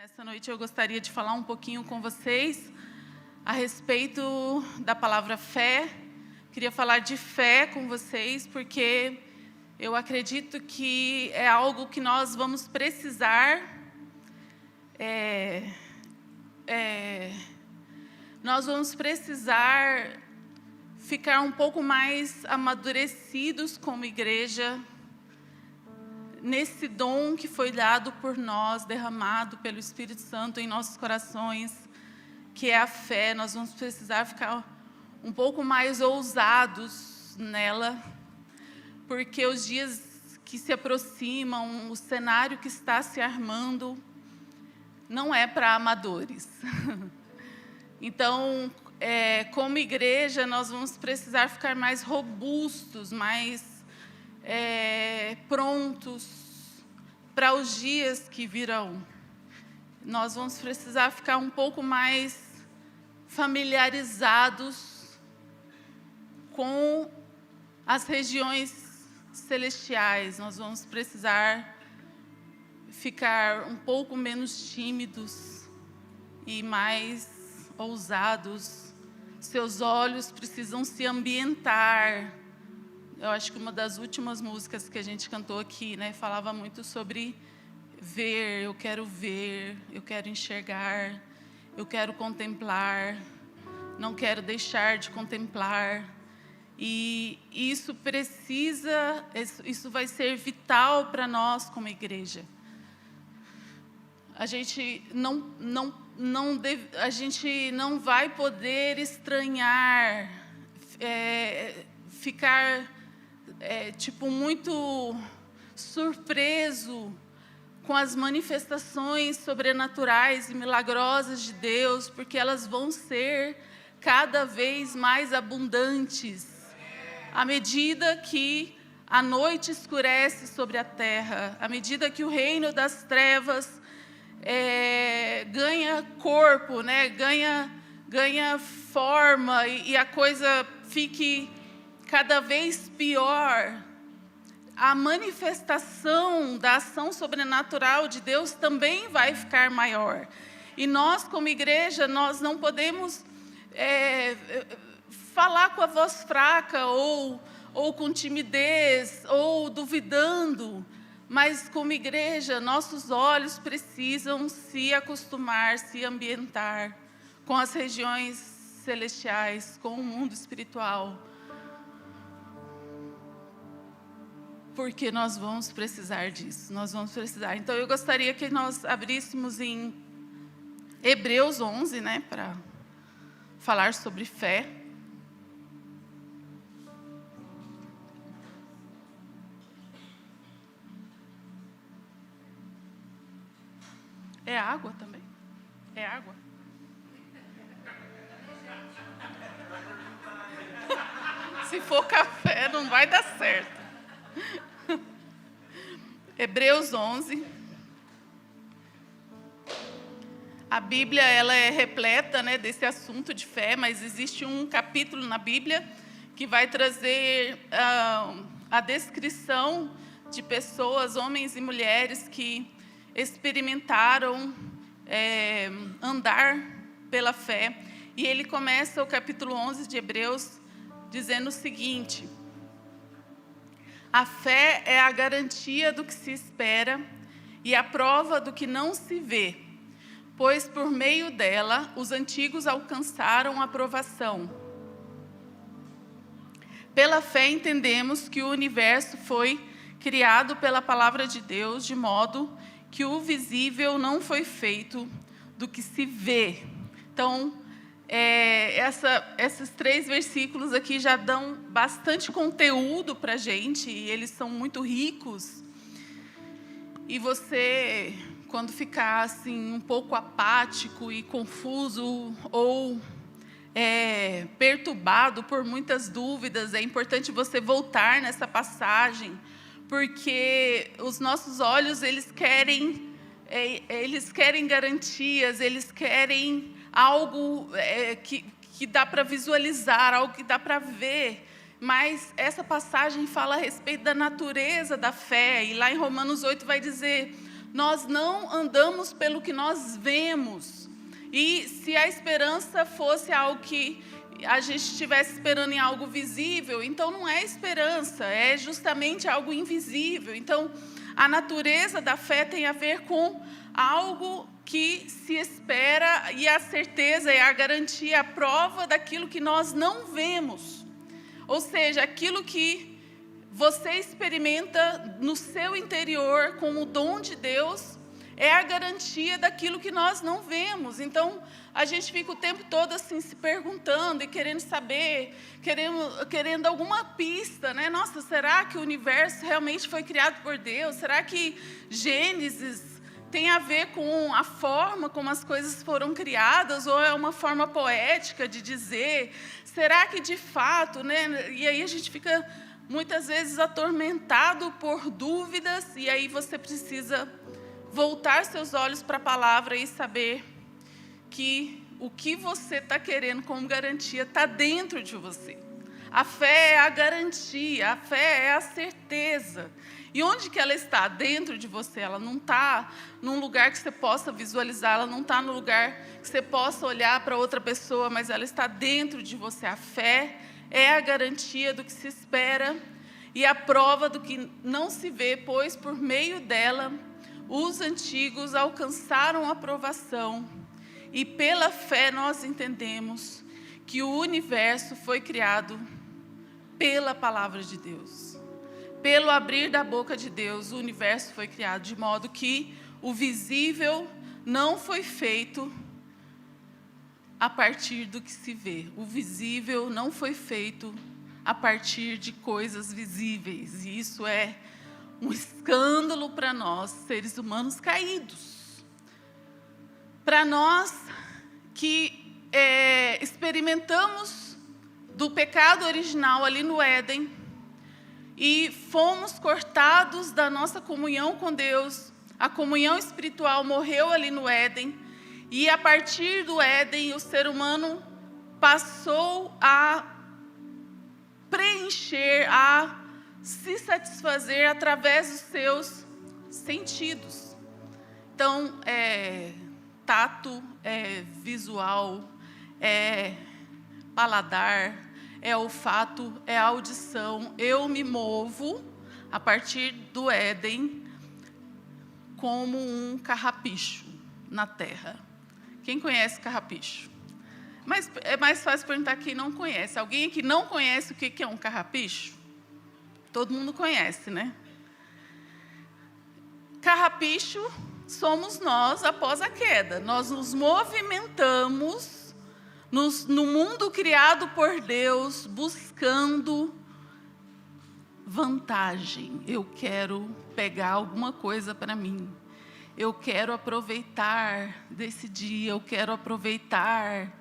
Nessa noite eu gostaria de falar um pouquinho com vocês a respeito da palavra fé. Queria falar de fé com vocês, porque eu acredito que é algo que nós vamos precisar, nós vamos precisar ficar um pouco mais amadurecidos como igreja, nesse dom que foi dado por nós, derramado pelo Espírito Santo em nossos corações, que é a fé. Nós vamos precisar ficar um pouco mais ousados nela, porque os dias que se aproximam, o cenário que está se armando, não é para amadores. Então, como igreja, nós vamos precisar ficar mais robustos, mais prontos para os dias que virão. Nós vamos precisar ficar um pouco mais familiarizados com as regiões celestiais. Nós vamos precisar ficar um pouco menos tímidos e mais ousados. Seus olhos precisam se ambientar. Eu acho que uma das últimas músicas que a gente cantou aqui, falava muito sobre ver, eu quero enxergar, eu quero contemplar, não quero deixar de contemplar. E isso vai ser vital para nós como igreja. A gente não vai poder estranhar, ficar muito surpreso com as manifestações sobrenaturais e milagrosas de Deus, porque elas vão ser cada vez mais abundantes, à medida que a noite escurece sobre a terra, à medida que o reino das trevas ganha corpo, ganha forma, e a coisa fique cada vez pior. A manifestação da ação sobrenatural de Deus também vai ficar maior. E nós, como igreja, nós não podemos falar com a voz fraca, ou com timidez, ou duvidando. Mas, como igreja, nossos olhos precisam se acostumar, se ambientar com as regiões celestiais, com o mundo espiritual. Porque nós vamos precisar disso, nós vamos precisar. Então, eu gostaria que nós abríssemos em Hebreus 11, para falar sobre fé. É água também? É água? Se for café, não vai dar certo. Hebreus 11. A Bíblia ela é repleta desse assunto de fé, mas existe um capítulo na Bíblia que vai trazer a descrição de pessoas, homens e mulheres, que experimentaram andar pela fé. E ele começa o capítulo 11 de Hebreus dizendo o seguinte: a fé é a garantia do que se espera e a prova do que não se vê, pois por meio dela os antigos alcançaram a aprovação. Pela fé entendemos que o universo foi criado pela palavra de Deus, de modo que o visível não foi feito do que se vê. Então, esses 3 versículos aqui já dão bastante conteúdo para a gente, e eles são muito ricos. E você, quando ficar assim, um pouco apático e confuso, ou perturbado por muitas dúvidas, é importante você voltar nessa passagem, porque os nossos olhos, eles querem garantias, eles querem algo que dá para visualizar, algo que dá para ver. Mas essa passagem fala a respeito da natureza da fé, e lá em Romanos 8 vai dizer: nós não andamos pelo que nós vemos. E se a esperança fosse algo que a gente estivesse esperando em algo visível, então não é esperança, é justamente algo invisível. Então, a natureza da fé tem a ver com algo que se espera, e a certeza é a garantia, a prova daquilo que nós não vemos. Ou seja, aquilo que você experimenta no seu interior com o dom de Deus é a garantia daquilo que nós não vemos. Então, a gente fica o tempo todo assim se perguntando e querendo saber, querendo alguma pista, né? Nossa, será que o universo realmente foi criado por Deus? Será que Gênesis tem a ver com a forma como as coisas foram criadas, ou é uma forma poética de dizer? Será que de fato, né? E aí a gente fica muitas vezes atormentado por dúvidas, e aí você precisa voltar seus olhos para a palavra e saber que o que você está querendo como garantia está dentro de você. A fé é a garantia, a fé é a certeza. E onde que ela está? Dentro de você. Ela não está num lugar que você possa visualizar, ela não está no lugar que você possa olhar para outra pessoa, mas ela está dentro de você. A fé é a garantia do que se espera e a prova do que não se vê, pois por meio dela os antigos alcançaram a aprovação. E pela fé nós entendemos que o universo foi criado pela palavra de Deus. Pelo abrir da boca de Deus, o universo foi criado, de modo que o visível não foi feito a partir do que se vê. O visível não foi feito a partir de coisas visíveis. E isso é um escândalo para nós, seres humanos caídos. Para nós que experimentamos do pecado original ali no Éden e fomos cortados da nossa comunhão com Deus, a comunhão espiritual morreu ali no Éden, e a partir do Éden o ser humano passou a preencher, a se satisfazer através dos seus sentidos. Então, tato, visual, paladar, olfato, audição. Eu me movo a partir do Éden como um carrapicho na terra. Quem conhece carrapicho? Mas é mais fácil perguntar quem não conhece. Alguém aqui não conhece o que é um carrapicho? Todo mundo conhece, né? Carrapicho somos nós após a queda. Nós nos movimentamos no mundo criado por Deus, buscando vantagem. Eu quero pegar alguma coisa para mim. Eu quero aproveitar desse dia. Eu quero aproveitar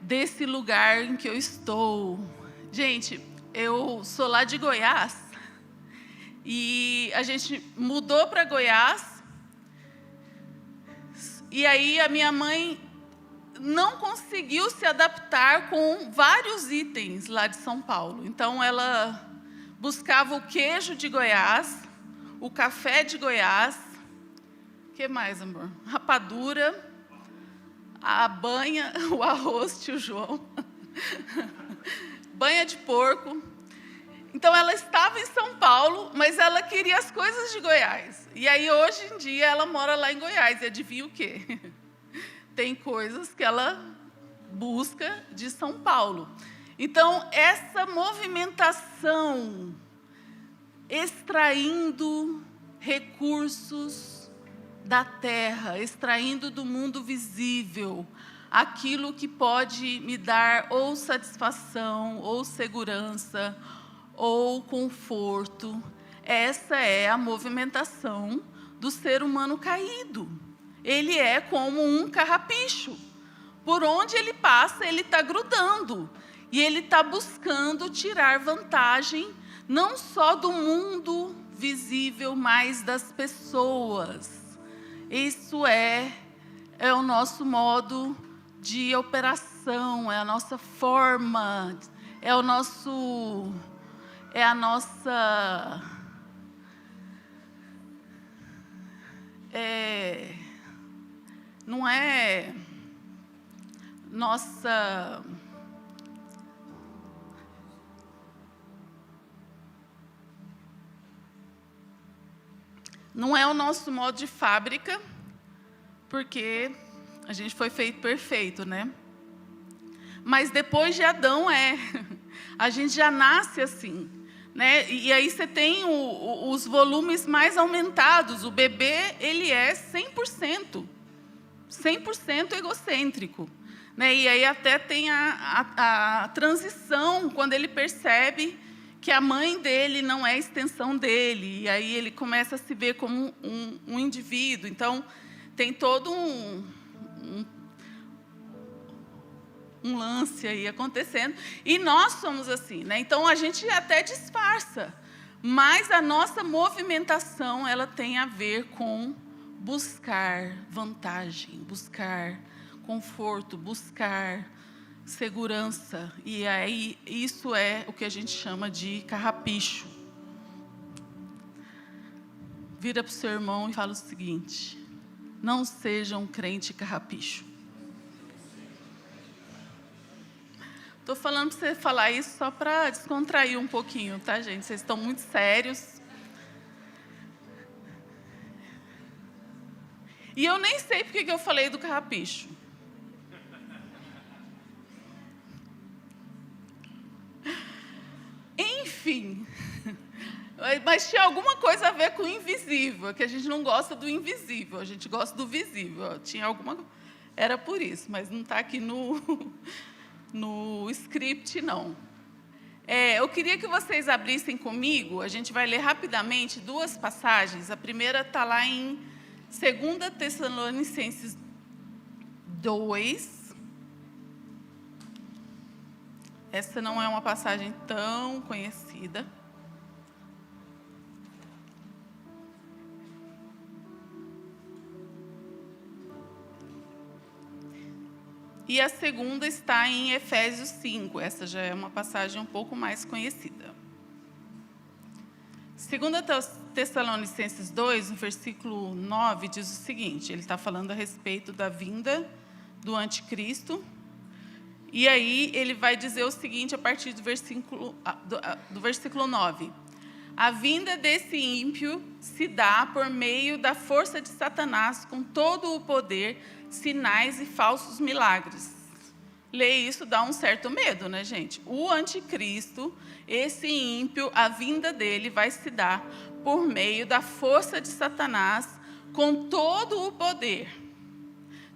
desse lugar em que eu estou. Gente, eu sou lá de Goiás e a gente mudou para Goiás, e aí a minha mãe não conseguiu se adaptar com vários itens lá de São Paulo. Então ela buscava o queijo de Goiás, o café de Goiás, o que mais, amor? Rapadura, a banha, o arroz, tio João, banha de porco. Então ela estava em São Paulo, mas ela queria as coisas de Goiás. E aí hoje em dia ela mora lá em Goiás. E adivinha o quê? Tem coisas que ela busca de São Paulo. Então essa movimentação, extraindo recursos da terra, extraindo do mundo visível aquilo que pode me dar ou satisfação, ou segurança, ou conforto. Essa é a movimentação do ser humano caído. Ele é como um carrapicho. Por onde ele passa, ele está grudando. E ele está buscando tirar vantagem, não só do mundo visível, mas das pessoas. Isso é o nosso modo de operação, é a nossa forma, é a nossa não é nossa... Não é o nosso modo de fábrica, porque a gente foi feito perfeito, né? Mas depois de Adão a gente já nasce assim, né? E aí você tem os volumes mais aumentados. O bebê, ele é 100% egocêntrico, né? E aí até tem a transição, quando ele percebe que a mãe dele não é a extensão dele, e aí ele começa a se ver como um indivíduo. Então, tem todo um lance aí acontecendo, e nós somos assim, né? Então, a gente até disfarça, mas a nossa movimentação, ela tem a ver com buscar vantagem, buscar conforto, buscar segurança, e aí isso é o que a gente chama de carrapicho. Vira para o seu irmão e fala o seguinte: não seja um crente carrapicho. Estou falando para você falar isso só para descontrair um pouquinho, tá, gente? Vocês estão muito sérios. E eu nem sei porque que eu falei do carrapicho. Enfim, mas tinha alguma coisa a ver com o invisível, que a gente não gosta do invisível, a gente gosta do visível. Tinha alguma... Era por isso, mas não está aqui no script, não. Eu queria que vocês abrissem comigo, a gente vai ler rapidamente 2 passagens. A primeira está lá em 2 Tessalonicenses 2. Essa não é uma passagem tão conhecida. E a segunda está em Efésios 5. Essa já é uma passagem um pouco mais conhecida. 2 Tessalonicenses 2, no versículo 9, diz o seguinte. Ele está falando a respeito da vinda do anticristo. E aí ele vai dizer o seguinte a partir do versículo 9. A vinda desse ímpio se dá por meio da força de Satanás, com todo o poder, sinais e falsos milagres. Ler isso dá um certo medo, né, gente? O anticristo, esse ímpio, a vinda dele vai se dar por meio da força de Satanás, com todo o poder.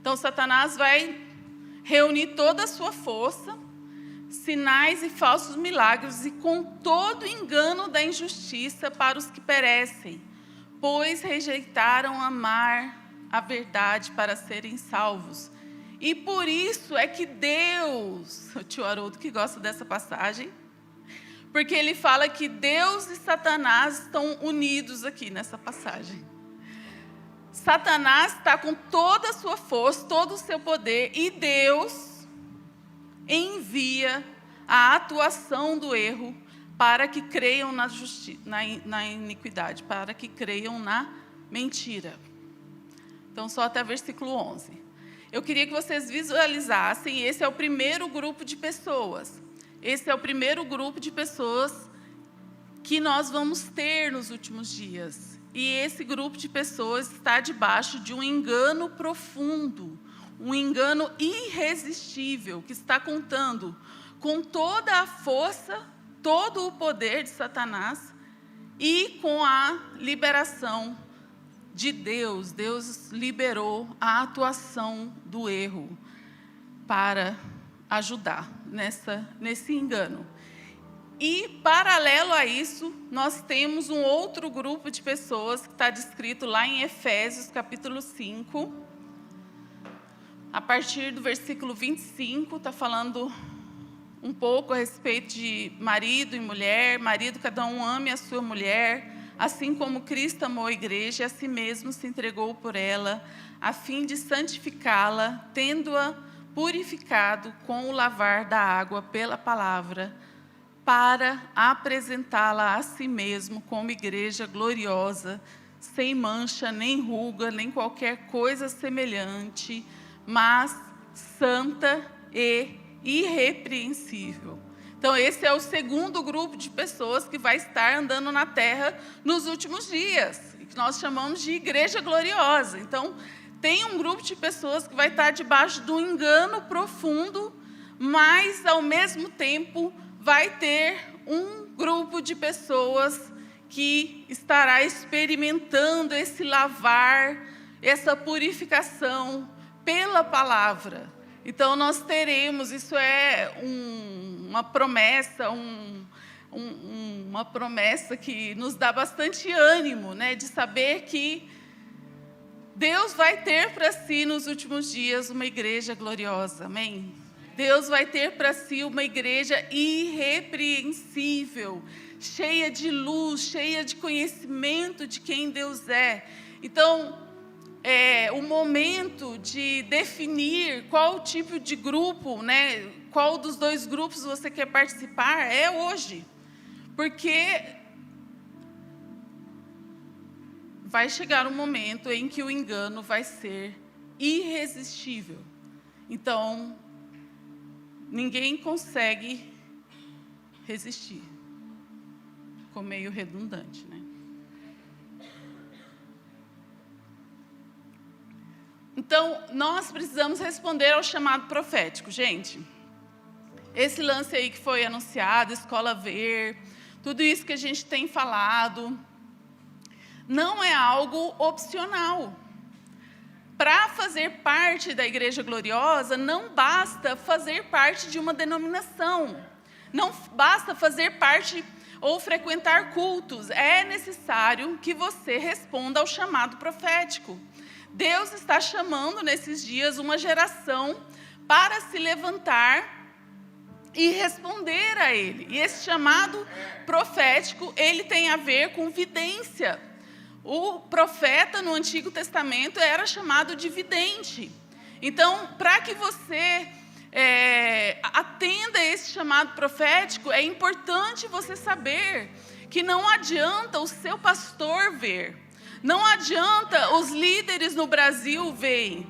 Então, Satanás vai reunir toda a sua força, sinais e falsos milagres, e com todo o engano da injustiça para os que perecem, pois rejeitaram amar a verdade para serem salvos. E por isso é que Deus, o tio Haroldo que gosta dessa passagem, porque ele fala que Deus e Satanás estão unidos aqui nessa passagem. Satanás está com toda a sua força, todo o seu poder, e Deus envia a atuação do erro para que creiam na iniquidade, para que creiam na mentira. Então, só até versículo 11. Eu queria que vocês visualizassem, esse é o primeiro grupo de pessoas. Esse é o primeiro grupo de pessoas que nós vamos ter nos últimos dias. E esse grupo de pessoas está debaixo de um engano profundo, um engano irresistível, que está contando com toda a força, todo o poder de Satanás e com a liberação de Deus. Deus liberou a atuação do erro para ajudar nesse engano. E, paralelo a isso, nós temos um outro grupo de pessoas que está descrito lá em Efésios, capítulo 5. A partir do versículo 25, está falando um pouco a respeito de marido e mulher. Marido, cada um ame a sua mulher, assim como Cristo amou a igreja e a si mesmo se entregou por ela, a fim de santificá-la, tendo-a purificado com o lavar da água pela palavra, para apresentá-la a si mesmo como igreja gloriosa, sem mancha, nem ruga, nem qualquer coisa semelhante, mas santa e irrepreensível. Então, esse é o segundo grupo de pessoas que vai estar andando na terra nos últimos dias, que nós chamamos de igreja gloriosa. Então, tem um grupo de pessoas que vai estar debaixo do engano profundo, mas, ao mesmo tempo, vai ter um grupo de pessoas que estará experimentando esse lavar, essa purificação pela palavra. Então, nós teremos, isso é uma promessa, uma promessa que nos dá bastante ânimo, né, de saber que Deus vai ter para si, nos últimos dias, uma igreja gloriosa, amém? Deus vai ter para si uma igreja irrepreensível, cheia de luz, cheia de conhecimento de quem Deus é. Então, o momento de definir qual tipo de grupo, né, qual dos dois grupos você quer participar, é hoje. Porque vai chegar um momento em que o engano vai ser irresistível. Então, ninguém consegue resistir. Ficou meio redundante, né? Então, nós precisamos responder ao chamado profético, gente. Esse lance aí que foi anunciado, Escola Ver, tudo isso que a gente tem falado, não é algo opcional. Para fazer parte da Igreja Gloriosa, não basta fazer parte de uma denominação. Não basta fazer parte ou frequentar cultos. É necessário que você responda ao chamado profético. Deus está chamando nesses dias uma geração para se levantar e responder a Ele. E esse chamado profético, ele tem a ver com vidência. O profeta no Antigo Testamento era chamado de vidente. Então, para que você atenda a esse chamado profético, é importante você saber que não adianta o seu pastor ver. Não adianta os líderes no Brasil verem.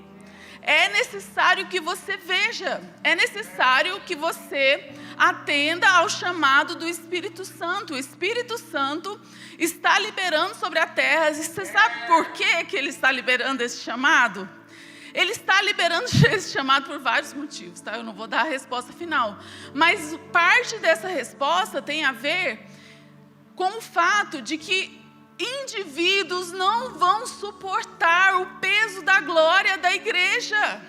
É necessário que você veja. É necessário que você atenda ao chamado do Espírito Santo. O Espírito Santo está liberando sobre a terra. E você sabe por que ele está liberando esse chamado? Ele está liberando esse chamado por vários motivos, tá? Eu não vou dar a resposta final. Mas parte dessa resposta tem a ver com o fato de que indivíduos não vão suportar o peso da glória da igreja.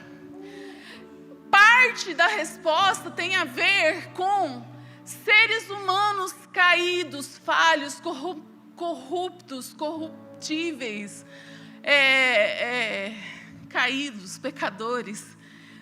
Parte da resposta tem a ver com seres humanos caídos, falhos, corruptos, corruptíveis, caídos, pecadores,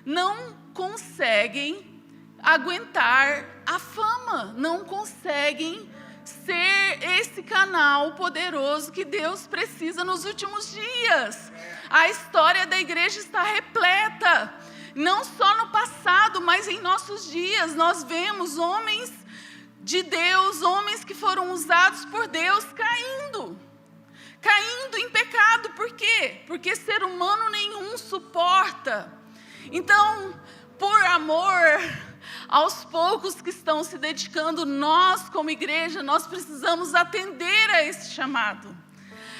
não conseguem aguentar a fama, não conseguem ser esse canal poderoso que Deus precisa nos últimos dias. A história da igreja está repleta, não só no passado, mas em nossos dias. Nós vemos homens de Deus, homens que foram usados por Deus, caindo em pecado. Por quê? Porque ser humano nenhum suporta. Então, por amor aos poucos que estão se dedicando, nós como igreja, nós precisamos atender a esse chamado.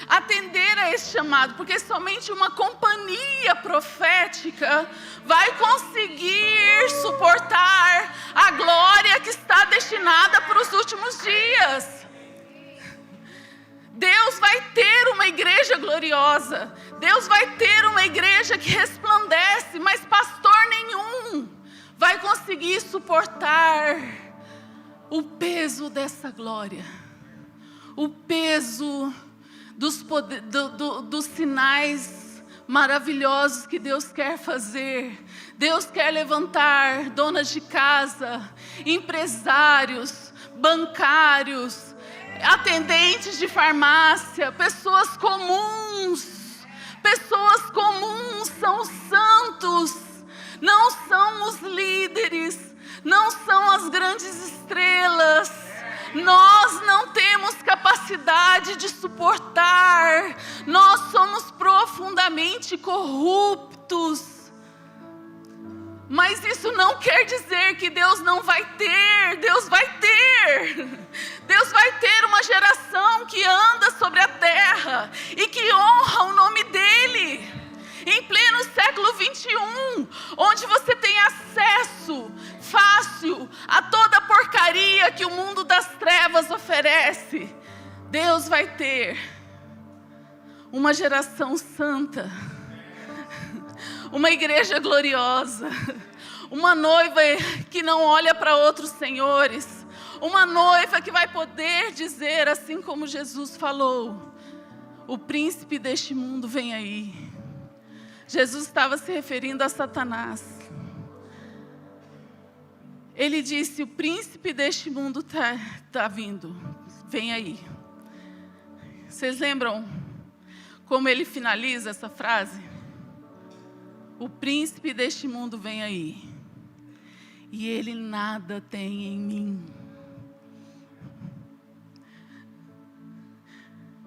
Atender a esse chamado, porque somente uma companhia profética vai conseguir suportar a glória que está destinada para os últimos dias. Deus vai ter uma igreja gloriosa, Deus vai ter uma igreja que resplandece, mas pastor nenhum vai conseguir suportar o peso dessa glória, o peso dos sinais maravilhosos que Deus quer fazer. Deus quer levantar donas de casa, empresários, bancários, atendentes de farmácia, pessoas comuns são os santos, não são os líderes, não são as grandes estrelas. Nós não temos capacidade capacidade de suportar. Nós somos profundamente corruptos. Mas isso não quer dizer que Deus não vai ter. Deus vai ter. Deus vai ter uma geração que anda sobre a terra e que honra o nome dEle. Em pleno século 21, onde você tem acesso fácil a toda a porcaria que o mundo das trevas oferece, Deus vai ter uma geração santa, uma igreja gloriosa, uma noiva que não olha para outros senhores, uma noiva que vai poder dizer, assim como Jesus falou: o príncipe deste mundo vem aí. Jesus estava se referindo a Satanás. Ele disse: o príncipe deste mundo está vindo, vem aí. Vocês lembram como ele finaliza essa frase? O príncipe deste mundo vem aí, e ele nada tem em mim.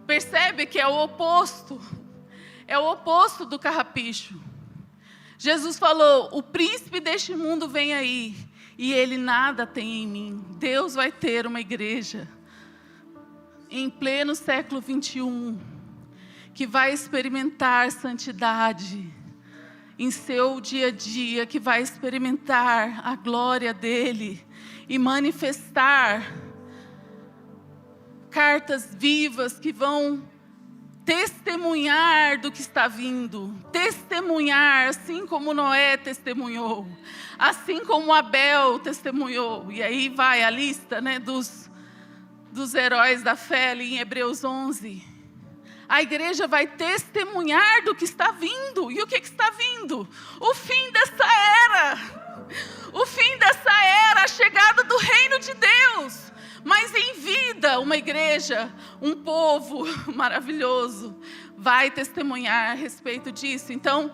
Percebe que é o oposto. É o oposto do carrapicho. Jesus falou: o príncipe deste mundo vem aí, e ele nada tem em mim. Deus vai ter uma igreja em pleno século 21 que vai experimentar santidade em seu dia a dia, que vai experimentar a glória dele e manifestar cartas vivas que vão testemunhar do que está vindo, testemunhar, assim como Noé testemunhou, assim como Abel testemunhou. E aí vai a lista, né, dos heróis da fé ali em Hebreus 11. A igreja vai testemunhar do que está vindo. E o que está vindo? O fim dessa era. O fim dessa era, a chegada do reino de Deus. Mas em vida, uma igreja, um povo maravilhoso, vai testemunhar a respeito disso. Então,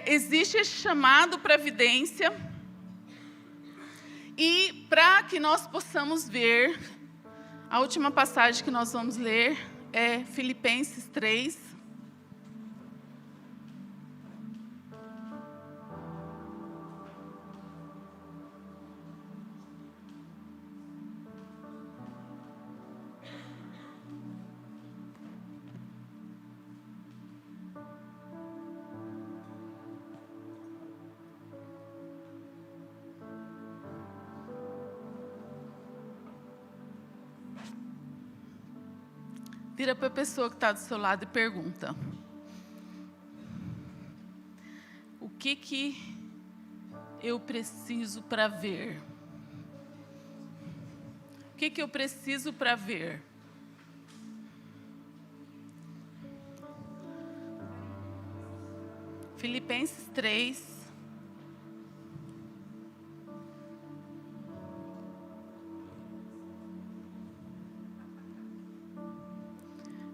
existe esse chamado para a evidência. E para que nós possamos ver, a última passagem que nós vamos ler é Filipenses 3. Vira para a pessoa que está do seu lado e pergunta: o que eu preciso para ver? O que eu preciso para ver? Filipenses 3.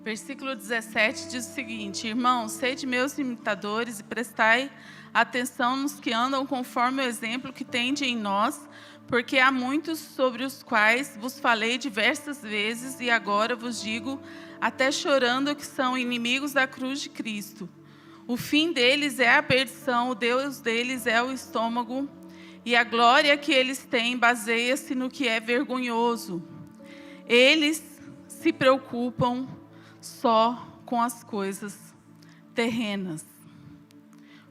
Versículo 17 diz o seguinte: irmãos, sede meus imitadores e prestai atenção nos que andam conforme o exemplo que tende em nós, porque há muitos sobre os quais vos falei diversas vezes e agora vos digo, até chorando, que são inimigos da cruz de Cristo. O fim deles é a perdição, o Deus deles é o estômago, e a glória que eles têm baseia-se no que é vergonhoso. Eles se preocupam só com as coisas terrenas.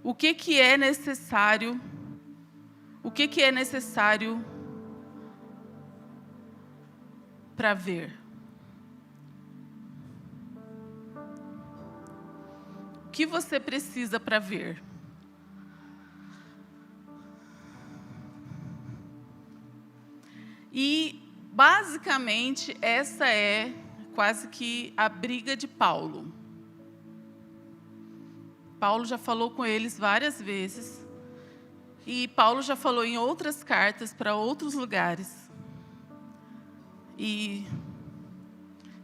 O que é necessário? O que é necessário para ver? O que você precisa para ver? E, basicamente, essa é quase que a briga de Paulo. Paulo já falou com eles várias vezes. E Paulo já falou em outras cartas para outros lugares. E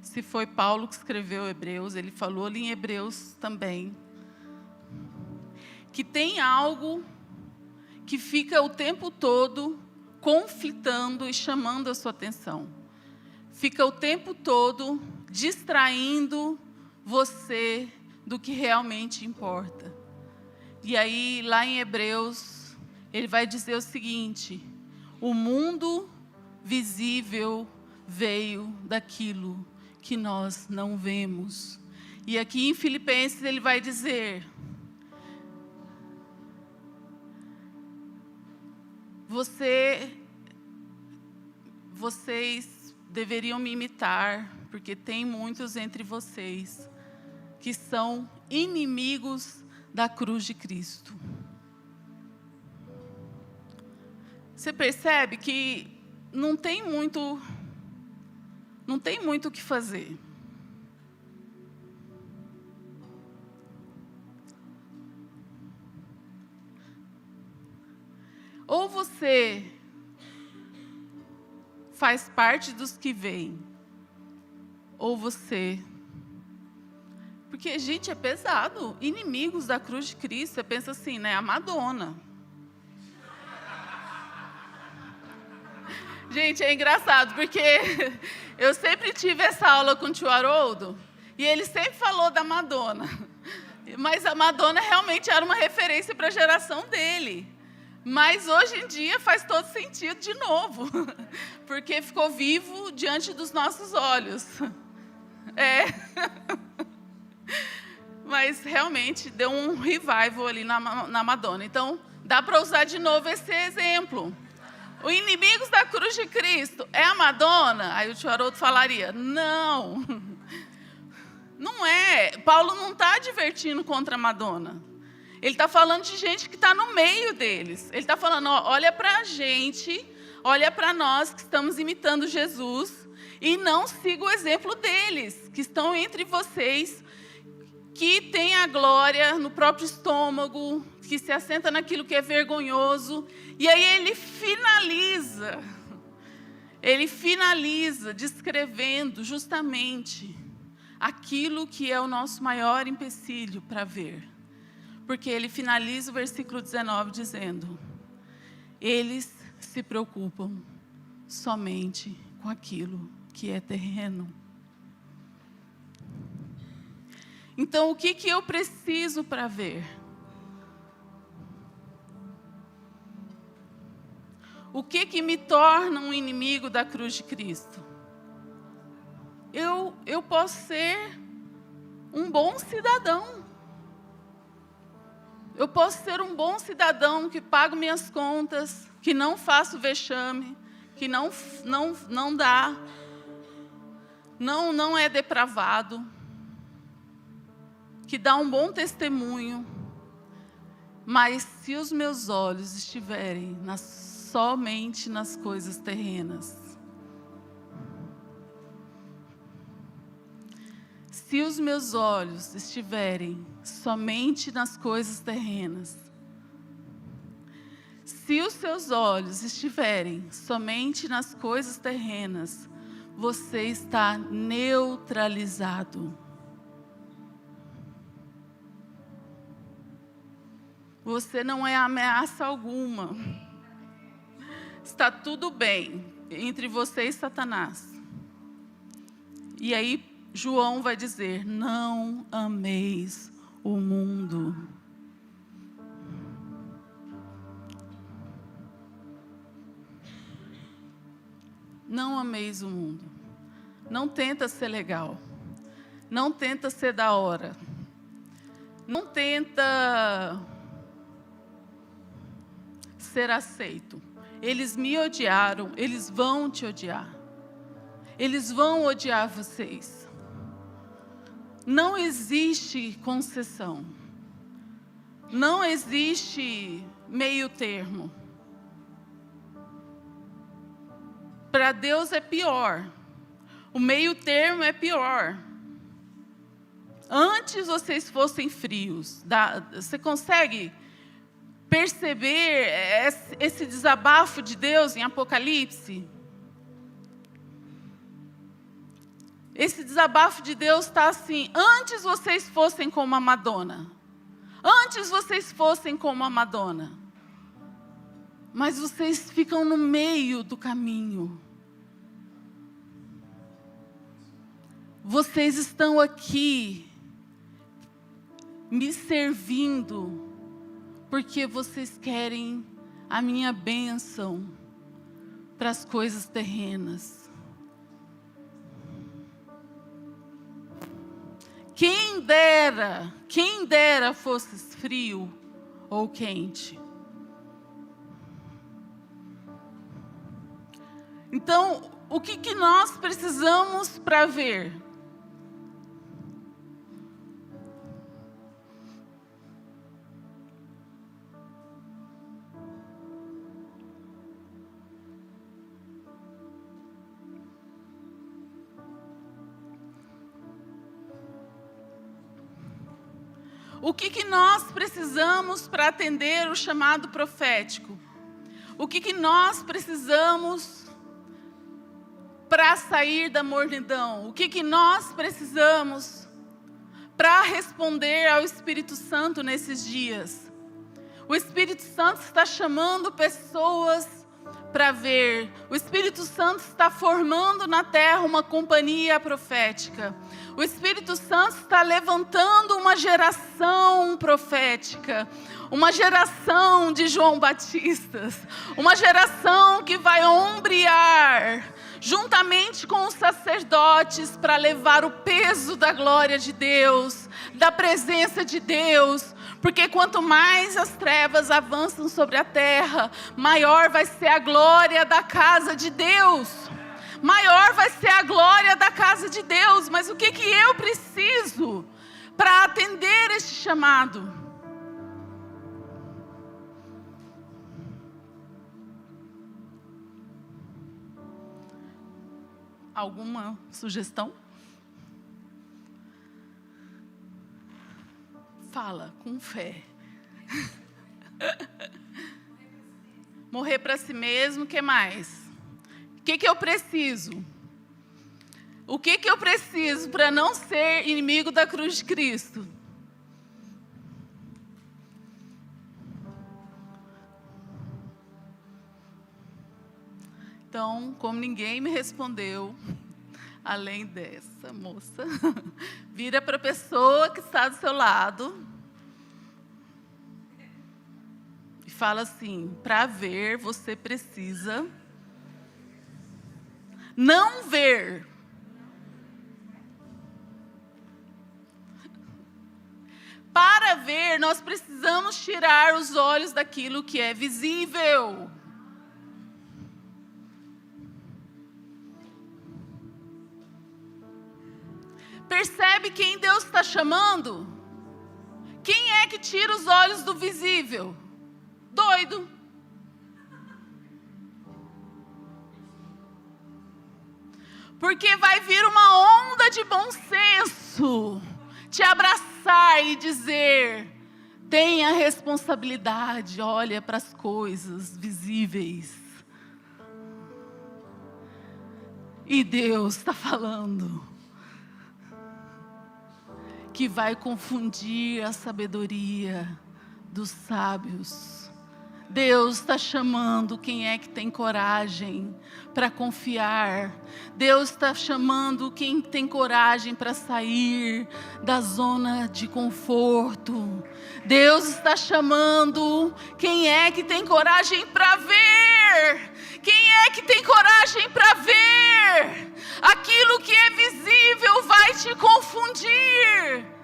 se foi Paulo que escreveu Hebreus, ele falou ali em Hebreus também, que tem algo que fica o tempo todo conflitando e chamando a sua atenção. fica o tempo todo distraindo você do que realmente importa. E aí, lá em Hebreus, ele vai dizer o seguinte: o mundo visível veio daquilo que nós não vemos. E aqui em Filipenses ele vai dizer: vocês deveriam me imitar, porque tem muitos entre vocês que são inimigos da cruz de Cristo. Você percebe que não tem muito o que fazer. Ou você faz parte dos que vêm, ou você... Porque, gente, é pesado. Inimigos da cruz de Cristo, você pensa assim, né? A Madonna. Gente, é engraçado, porque eu sempre tive essa aula com o tio Haroldo, e ele sempre falou da Madonna. Mas a Madonna realmente era uma referência para a geração dele. Mas hoje em dia faz todo sentido de novo, porque ficou vivo diante dos nossos olhos. Mas realmente deu um revival ali na Madonna. Então, dá para usar de novo esse exemplo. Os inimigos da cruz de Cristo é a Madonna? Aí o tio Haroldo falaria: não, não é. Paulo não está advertindo contra a Madonna. Ele está falando de gente que está no meio deles. Ele está falando: ó, olha para a gente, olha para nós que estamos imitando Jesus e não siga o exemplo deles, que estão entre vocês, que tem a glória no próprio estômago, que se assenta naquilo que é vergonhoso. E aí ele finaliza descrevendo justamente aquilo que é o nosso maior empecilho para ver. Porque ele finaliza o versículo 19 dizendo: eles se preocupam somente com aquilo que é terreno. Então, o que eu preciso para ver? O que me torna um inimigo da cruz de Cristo? Eu posso ser um bom cidadão. Eu posso ser um bom cidadão que pago minhas contas, que não faço vexame, que não dá, não é depravado, que dá um bom testemunho. Mas se os meus olhos estiverem somente nas coisas terrenas, se os meus olhos estiverem somente nas coisas terrenas, se os seus olhos estiverem somente nas coisas terrenas, você está neutralizado. Você não é ameaça alguma. Está tudo bem entre você e Satanás. E aí João vai dizer: não ameis o mundo. Não ameis o mundo. Não tenta ser legal. Não tenta ser da hora. Não tenta ser aceito. Eles me odiaram, eles vão te odiar. Eles vão odiar vocês. Não existe concessão. Não existe meio termo. Para Deus é pior. O meio termo é pior. Antes vocês fossem frios. Você consegue perceber esse desabafo de Deus em Apocalipse? Esse desabafo de Deus está assim: antes vocês fossem como a Madonna. Antes vocês fossem como a Madonna. Mas vocês ficam no meio do caminho. vocês estão aqui me servindo porque vocês querem a minha bênção para as coisas terrenas. Quem dera fosses frio ou quente. Então, o que nós precisamos para ver? O que nós precisamos para atender o chamado profético? O que nós precisamos para sair da mornidão? O que nós precisamos para responder ao Espírito Santo nesses dias? O Espírito Santo está chamando pessoas para ver. O Espírito Santo está formando na terra uma companhia profética. O Espírito Santo está levantando uma geração profética, uma geração de João Batistas, uma geração que vai ombrear juntamente com os sacerdotes para levar o peso da glória de Deus, da presença de Deus, porque quanto mais as trevas avançam sobre a terra, maior vai ser a glória da casa de Deus. Maior vai ser a glória da casa de Deus. Mas o que eu preciso para atender este chamado? Alguma sugestão? Fala com fé. Morrer para si mesmo, o que mais? O que eu preciso? O que eu preciso para não ser inimigo da cruz de Cristo? Então, como ninguém me respondeu, além dessa moça, vira para a pessoa que está do seu lado e fala assim: para ver, você precisa não ver. Para ver, nós precisamos tirar os olhos daquilo que é visível. Percebe quem Deus está chamando? Quem é que tira os olhos do visível? Doido. Porque vai vir uma onda de bom senso te abraçar e dizer: tenha responsabilidade, olha para as coisas visíveis. E Deus está falando que vai confundir a sabedoria dos sábios. Deus está chamando quem é que tem coragem para confiar. Deus está chamando quem tem coragem para sair da zona de conforto. Deus está chamando quem é que tem coragem para ver. Quem é que tem coragem para ver? Aquilo que é visível vai te confundir.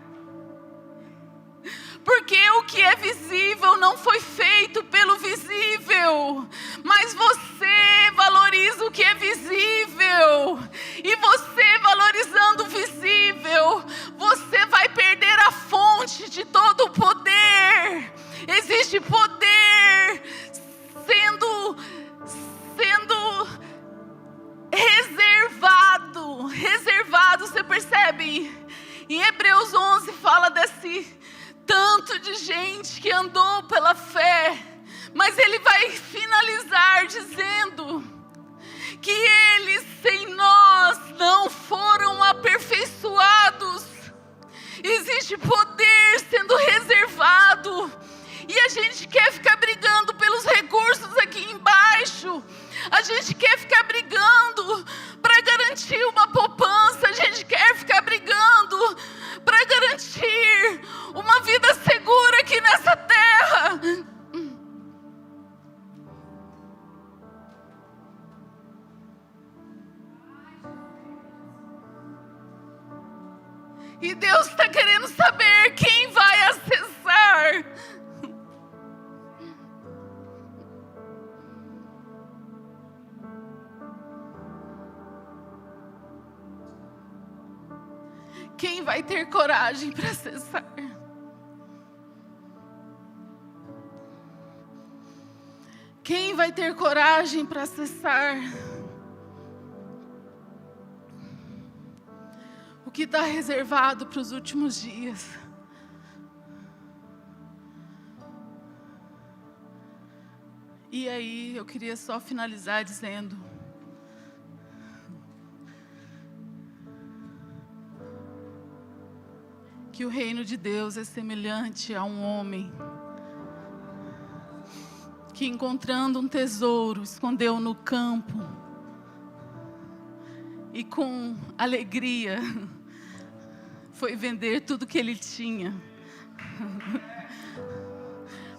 Porque o que é visível não foi feito pelo visível. Mas você valoriza o que é visível. E você valorizando o visível, você vai perder a fonte de todo o poder. Existe poder sendo reservado, você percebe? Em Hebreus 11 fala desse tanto de gente que andou pela fé, mas ele vai finalizar dizendo que eles sem nós não foram aperfeiçoados. Existe poder sendo reservado e a gente quer ficar brigando pelos recursos aqui embaixo. A gente quer ficar brigando para para garantir uma poupança, a gente quer ficar brigando para garantir uma vida segura aqui nessa terra. E Deus está querendo saber quem vai acessar. Quem vai ter coragem para acessar? Quem vai ter coragem para acessar o que está reservado para os últimos dias? E aí, eu queria só finalizar dizendo: que o reino de Deus é semelhante a um homem que, encontrando um tesouro, escondeu no campo e com alegria foi vender tudo que ele tinha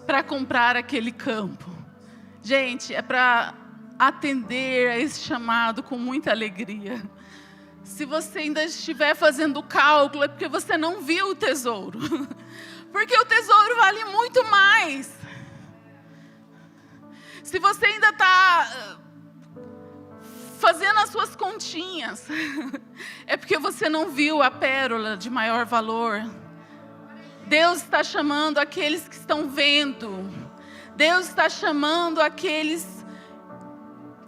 para comprar aquele campo. Gente, é para atender a esse chamado com muita alegria. Se você ainda estiver fazendo o cálculo, é porque você não viu o tesouro. Porque o tesouro vale muito mais. Se você ainda está fazendo as suas continhas, é porque você não viu a pérola de maior valor. Deus está chamando aqueles que estão vendo. Deus está chamando aqueles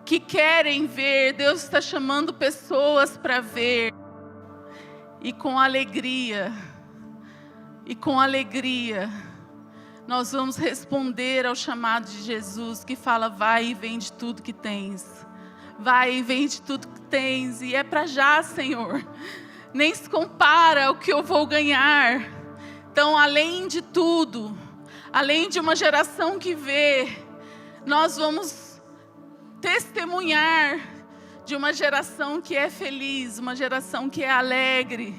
que querem ver. Deus está chamando pessoas para ver. E com alegria, nós vamos responder ao chamado de Jesus, que fala: vai e vende tudo que tens. Vai e vende tudo que tens. E é para já, Senhor. Nem se compara ao que eu vou ganhar. Então, além de tudo, além de uma geração que vê, nós vamos testemunhar de uma geração que é feliz, uma geração que é alegre.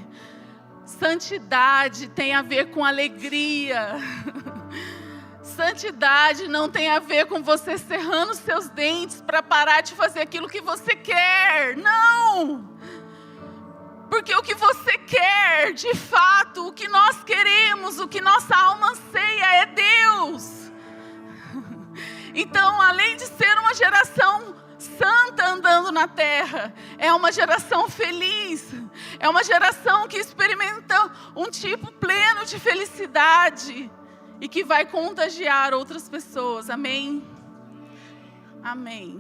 Santidade tem a ver com alegria. Santidade não tem a ver com você cerrando os seus dentes para parar de fazer aquilo que você quer. Não! Porque o que você quer, de fato, o que nós queremos, o que nossa alma anseia é Deus. Então, além de ser uma geração santa andando na terra, é uma geração feliz, é uma geração que experimenta um tipo pleno de felicidade e que vai contagiar outras pessoas. Amém? Amém.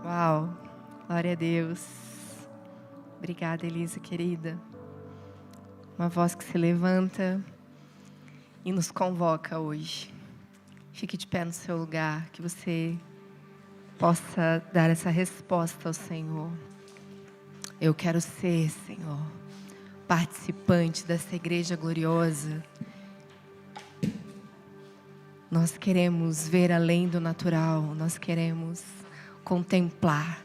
Uau, glória a Deus. Obrigada, Elisa, querida. Uma voz que se levanta e nos convoca hoje. Fique de pé no seu lugar, que você possa dar essa resposta ao Senhor. Eu quero ser, Senhor, participante dessa igreja gloriosa. Nós queremos ver além do natural, nós queremos contemplar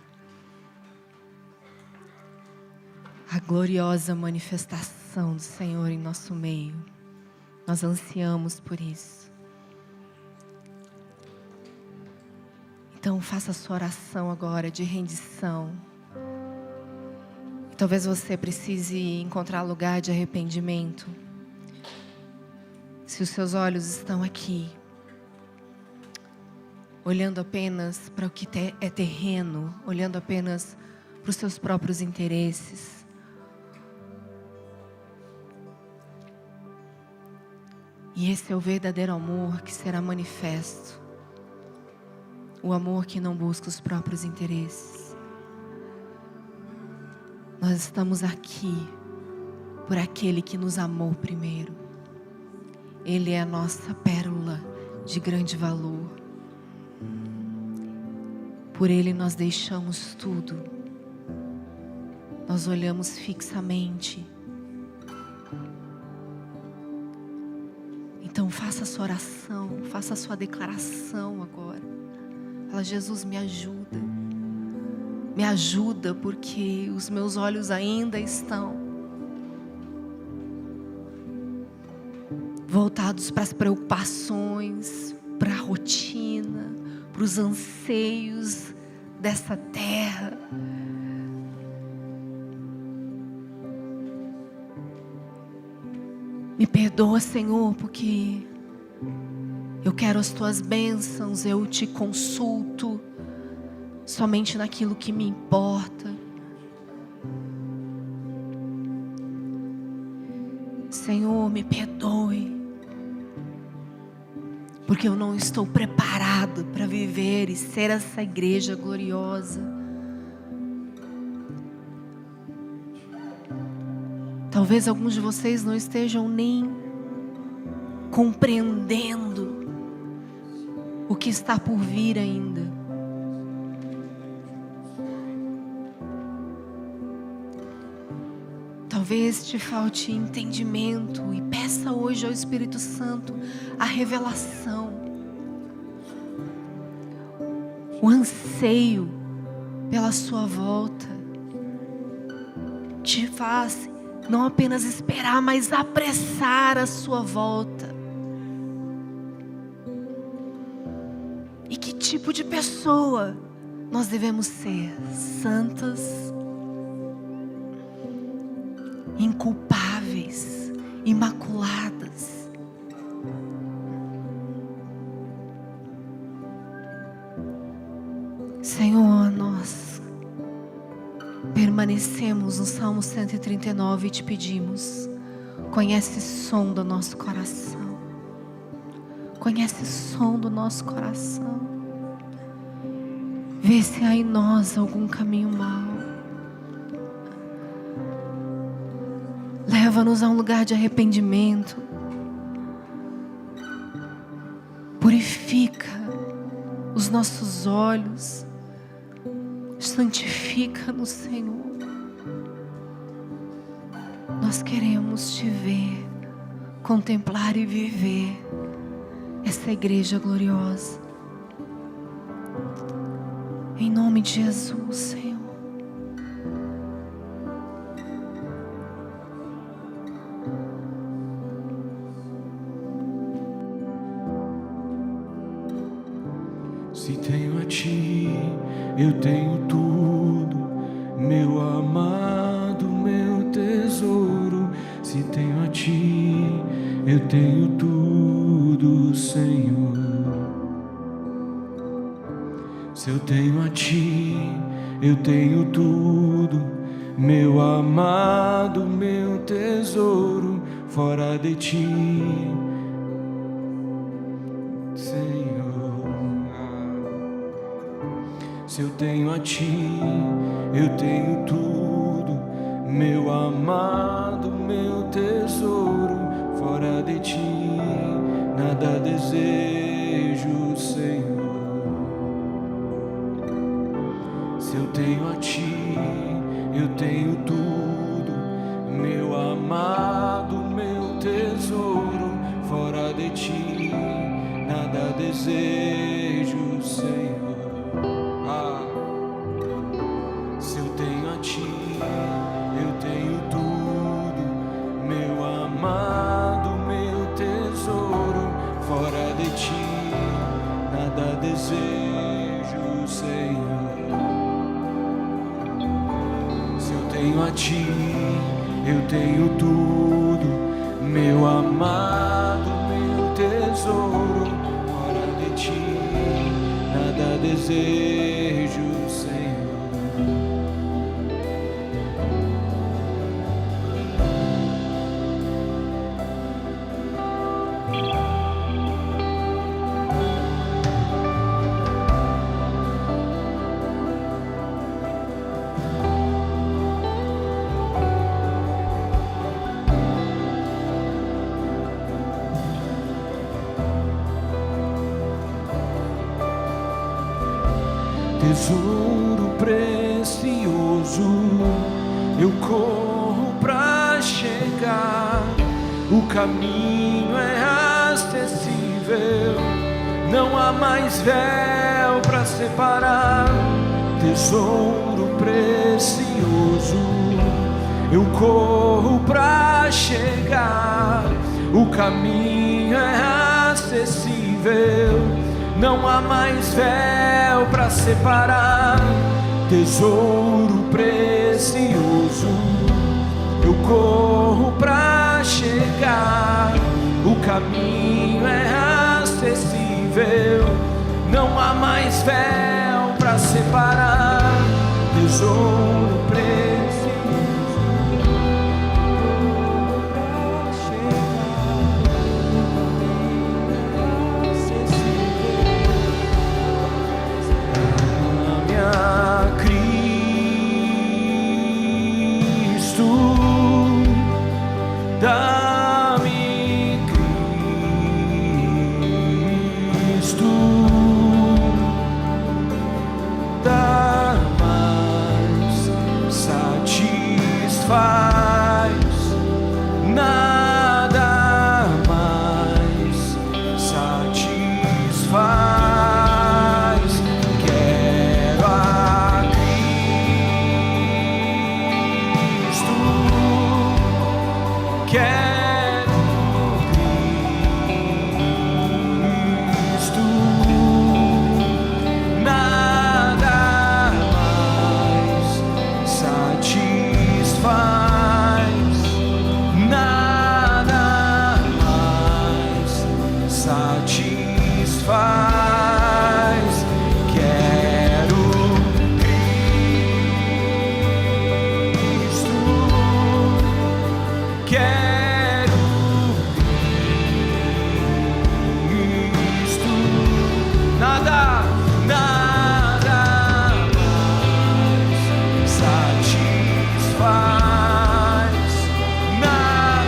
a gloriosa manifestação do Senhor em nosso meio. Nós ansiamos por isso. Então faça a sua oração agora de rendição. Talvez você precise encontrar lugar de arrependimento. Se os seus olhos estão aqui, olhando apenas para o que é terreno, olhando apenas para os seus próprios interesses. E esse é o verdadeiro amor que será manifesto. O amor que não busca os próprios interesses. Nós estamos aqui por aquele que nos amou primeiro. Ele é a nossa pérola de grande valor. Por Ele nós deixamos tudo. nós olhamos fixamente. Então faça a sua oração, faça a sua declaração agora. Fala: Jesus, me ajuda. Me ajuda, porque os meus olhos ainda estão voltados para as preocupações, para a rotina, para os anseios dessa terra. Me perdoa, Senhor, porque eu quero as tuas bênçãos, eu te consulto somente naquilo que me importa. Senhor, me perdoe, porque eu não estou preparado para viver e ser essa igreja gloriosa. Talvez alguns de vocês não estejam nem compreendendo o que está por vir ainda. Talvez te falte entendimento, e peça hoje ao Espírito Santo a revelação, o anseio pela sua volta. Te faz não apenas esperar, mas apressar a sua volta. E que tipo de pessoa nós devemos ser? Santas, inculpáveis, imaculadas. Senhor, nós permanecemos no Salmo 139 e te pedimos: conhece o som do nosso coração. Conhece o som do nosso coração. Vê se há em nós algum caminho mau. Leva-nos a um lugar de arrependimento. Purifica os nossos olhos. Santifica-nos, Senhor. Nós queremos te ver, contemplar e viver essa igreja gloriosa. Em nome de Jesus, Senhor. Se tenho a ti, eu tenho tudo, meu amado, meu tesouro. Se tenho a ti, eu tenho tudo, Senhor. Se eu tenho a ti, eu tenho tudo, meu amado, meu tesouro. Fora de ti, Senhor. Se eu tenho a ti, eu tenho tudo, meu amado, meu tesouro. Fora de ti, nada desejo, Senhor. Se eu tenho a ti, eu tenho tudo, meu amado, meu tesouro. Fora de ti, nada desejo, Senhor. Se eu tenho a ti, eu tenho tudo, meu amado, meu tesouro. Fora de ti, nada desejo, Senhor. Se eu tenho a ti, eu tenho tudo, meu amado, meu tesouro. Fora de ti, nada desejo, Senhor. Tesouro precioso, eu corro pra chegar. O caminho é acessível, não há mais véu pra separar. Tesouro precioso, eu corro pra chegar. O caminho é acessível, não há mais véu pra separar. Tesouro precioso, eu corro pra chegar. O caminho é acessível, não há mais véu pra separar. Tesouro precioso, pra chegar. Minha Cristo, dá-me Cristo, dá mais, satisfaz, nada mais satisfaz. Quero a Cristo, quero Cristo, nada mais satisfaz, nada mais satisfaz. Quero Cristo, quero Cristo, nada mais satisfaz, nada.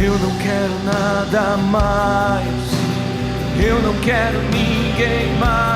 Eu não quero nada mais, eu não quero ninguém mais.